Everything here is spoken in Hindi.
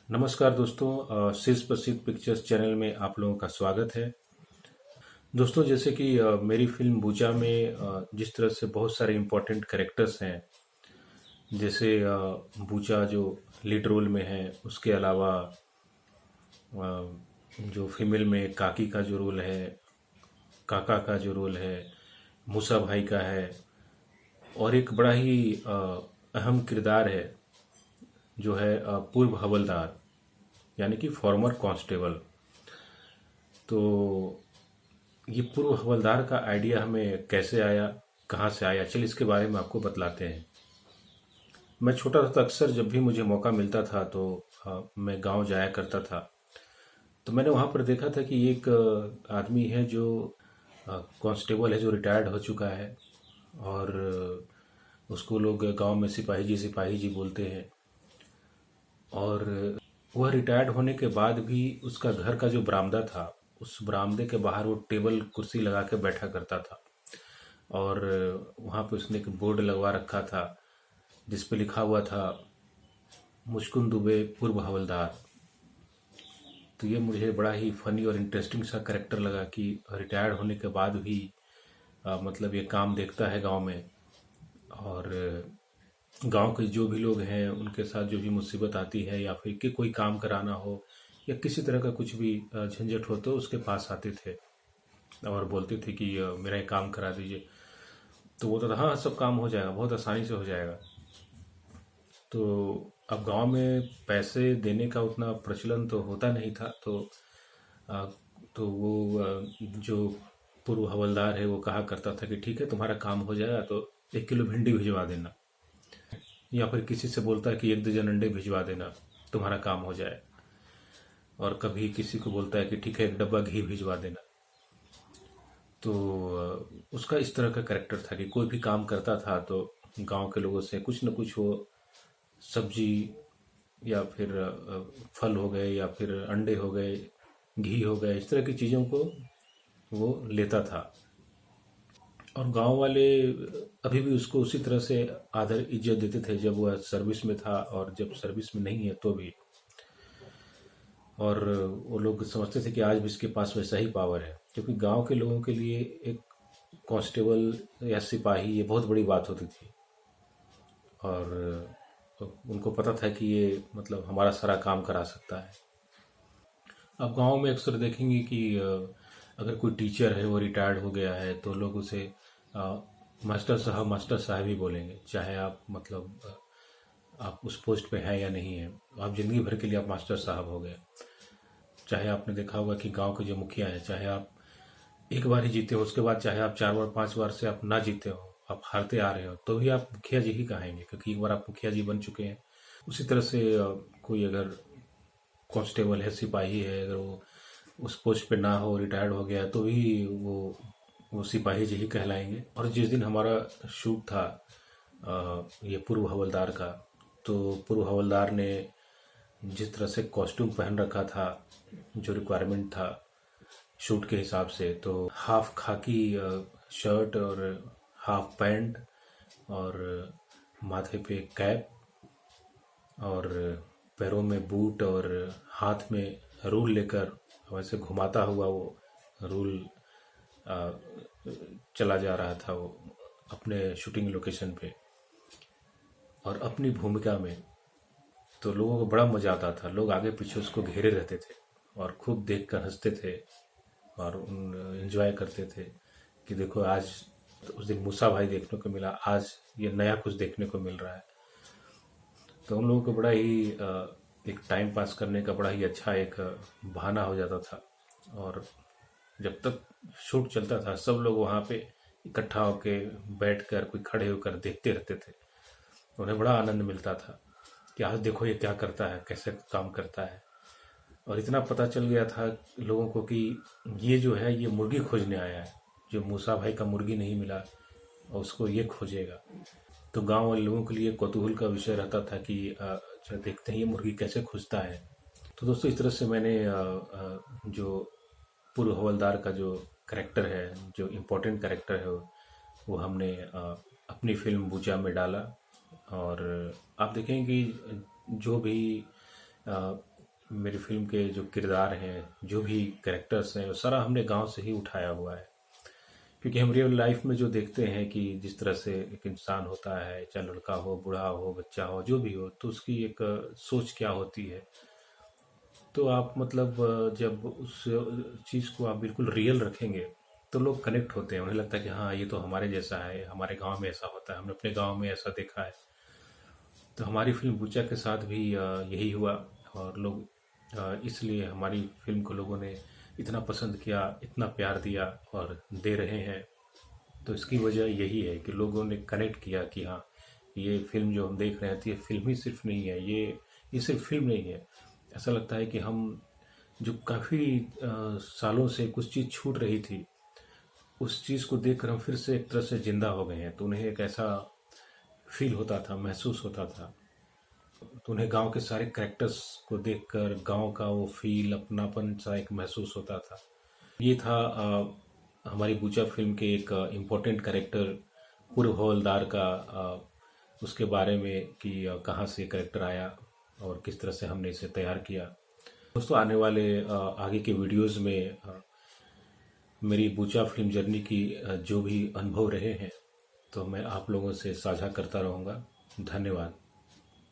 नमस्कार दोस्तों, शीर्ष प्रसिद्ध पिक्चर्स चैनल में आप लोगों का स्वागत है। दोस्तों, जैसे कि मेरी फिल्म बूचा में जिस तरह से बहुत सारे इम्पोर्टेंट कैरेक्टर्स हैं, जैसे बूचा जो लीड रोल में है, उसके अलावा जो फीमेल में काकी का जो रोल है, काका का जो रोल है, मूसा भाई का है, और एक बड़ा ही अहम किरदार है जो है पूर्व हवलदार, यानी कि फॉर्मर कांस्टेबल। तो ये पूर्व हवलदार का आइडिया हमें कैसे आया, कहाँ से आया, चलिए इसके बारे में आपको बतलाते हैं। मैं छोटा था तो अक्सर जब भी मुझे मौका मिलता था तो मैं गांव जाया करता था। तो मैंने वहाँ पर देखा था कि एक आदमी है जो कांस्टेबल है, जो रिटायर्ड हो चुका है, और उसको लोग गांव में सिपाही जी बोलते हैं। और वह रिटायर्ड होने के बाद भी उसका घर का जो बरामदा था, उस बरामदे के बाहर वो टेबल कुर्सी लगा के बैठा करता था। और वहाँ पे उसने एक बोर्ड लगवा रखा था जिस पे लिखा हुआ था, मुचकुंद दुबे पूर्व हवलदार। तो ये मुझे बड़ा ही फनी और इंटरेस्टिंग सा करेक्टर लगा कि रिटायर्ड होने के बाद भी मतलब ये काम देखता है गांव में। और गांव के जो भी लोग हैं उनके साथ जो भी मुसीबत आती है, या फिर कि कोई काम कराना हो या किसी तरह का कुछ भी झंझट हो, तो उसके पास आते थे और बोलते थे कि मेरा ये काम करा दीजिए। तो वो तो हाँ, सब काम हो जाएगा, बहुत आसानी से हो जाएगा। तो अब गांव में पैसे देने का उतना प्रचलन तो होता नहीं था। आ, तो वो जो पूर्व हवलदार है वो कहा करता था कि ठीक है, तुम्हारा काम हो जाएगा तो 1 किलो भिंडी भिजवा देना, या फिर किसी से बोलता है कि 1 दर्जन अंडे भिजवा देना, तुम्हारा काम हो जाए। और कभी किसी को बोलता है कि ठीक है, 1 डब्बा घी भिजवा देना। तो उसका इस तरह का करेक्टर था कि कोई भी काम करता था तो गांव के लोगों से कुछ न कुछ वो सब्जी या फिर फल हो गए या फिर अंडे हो गए, घी हो गए, इस तरह की चीज़ों को वो लेता था। और गांव वाले अभी भी उसको उसी तरह से आदर इज्जत देते थे जब वह सर्विस में था, और जब सर्विस में नहीं है तो भी। और वो लोग समझते थे कि आज भी इसके पास वैसा ही पावर है, क्योंकि गांव के लोगों के लिए एक कांस्टेबल या सिपाही ये बहुत बड़ी बात होती थी। और उनको पता था कि ये मतलब हमारा सारा काम करा सकता है। अब गांव में अक्सर देखेंगे कि अगर कोई टीचर है वो रिटायर्ड हो गया है तो लोग उसे अ, मास्टर साहब ही बोलेंगे, चाहे आप मतलब आप उस पोस्ट पे हैं या नहीं है। आप जिंदगी भर के लिए आप मास्टर साहब हो गए। चाहे आपने देखा होगा कि गांव के जो मुखिया है, चाहे आप एक बार ही जीते हो, उसके बाद चाहे आप 4 बार 5 बार से आप ना जीते हो, आप हारते आ रहे हो, तो भी आप मुखिया जी ही कहेंगे, क्योंकि एक बार आप मुखिया जी बन चुके हैं। उसी तरह से कोई अगर कांस्टेबल है, सिपाही है, अगर वो उस पोस्ट पे ना हो, रिटायर्ड हो गया, तो भी वो सिपाही जी ही कहलाएंगे। और जिस दिन हमारा शूट था ये पूर्व हवलदार का, तो पूर्व हवलदार ने जिस तरह से कॉस्ट्यूम पहन रखा था, जो रिक्वायरमेंट था शूट के हिसाब से, तो हाफ खाकी शर्ट और हाफ पैंट, और माथे पे कैप, और पैरों में बूट, और हाथ में रूल लेकर वैसे घुमाता हुआ वो रूल आ, चला जा रहा था वो अपने शूटिंग लोकेशन पे, और अपनी भूमिका में। तो लोगों को बड़ा मजा आता था, लोग आगे पीछे उसको घेरे रहते थे और खूब देख कर हंसते थे और एंजॉय करते थे कि देखो आज, तो उस दिन मूसा भाई देखने को मिला, आज ये नया कुछ देखने को मिल रहा है। तो उन लोगों को बड़ा ही एक टाइम पास करने का बड़ा ही अच्छा एक बहाना हो जाता था। और जब तक शूट चलता था सब लोग वहाँ पे इकट्ठा होके बैठकर, कोई खड़े होकर देखते रहते थे। उन्हें बड़ा आनंद मिलता था कि आज देखो ये क्या करता है, कैसे काम करता है। और इतना पता चल गया था लोगों को कि ये जो है ये मुर्गी खोजने आया है, जो मूसा भाई का मुर्गी नहीं मिला और उसको ये खोजेगा। तो गांव वाले लोगों के लिए कौतूहल का विषय रहता था कि अच्छा देखते हैं ये मुर्गी कैसे खोजता है। तो दोस्तों, इस तरह से मैंने जो पूर्व हवलदार का जो करेक्टर है, जो इम्पोर्टेंट करेक्टर है, वो हमने अपनी फिल्म बूचा में डाला। और आप देखेंगे कि जो भी मेरी फिल्म के जो किरदार हैं, जो भी कैरेक्टर्स हैं, वो सारा हमने गांव से ही उठाया हुआ है। क्योंकि हम रियल लाइफ में जो देखते हैं कि जिस तरह से एक इंसान होता है, चाहे लड़का हो, बूढ़ा हो, बच्चा हो, जो भी हो, तो उसकी एक सोच क्या होती है। तो आप मतलब जब उस चीज़ को आप बिल्कुल रियल रखेंगे तो लोग कनेक्ट होते हैं, उन्हें लगता है कि हाँ, ये तो हमारे जैसा है, हमारे गांव में ऐसा होता है, हमने अपने गांव में ऐसा देखा है। तो हमारी फिल्म बुच्चा के साथ भी यही हुआ। और लोग इसलिए हमारी फिल्म को लोगों ने इतना पसंद किया, इतना प्यार दिया और दे रहे हैं। तो इसकी वजह यही है कि लोगों ने कनेक्ट किया कि हाँ, ये फिल्म जो हम देख रहे हैं, तो ये फिल्म ही सिर्फ नहीं है, ये सिर्फ फिल्म नहीं है। ऐसा लगता है कि हम जो काफ़ी सालों से कुछ चीज़ छूट रही थी, उस चीज़ को देखकर हम फिर से एक तरह से जिंदा हो गए हैं। तो उन्हें एक ऐसा फील होता था, महसूस होता था। तो उन्हें गांव के सारे कैरेक्टर्स को देखकर गांव का वो फील, अपनापन सा एक महसूस होता था। ये था हमारी बूचा फिल्म के एक इम्पोर्टेंट कैरेक्टर पूर्व हवलदार का, उसके बारे में कि कहाँ से कैरेक्टर आया और किस तरह से हमने इसे तैयार किया। दोस्तों, आने वाले आगे के वीडियोस में मेरी बूचा फिल्म जर्नी की जो भी अनुभव रहे हैं, तो मैं आप लोगों से साझा करता रहूँगा। धन्यवाद।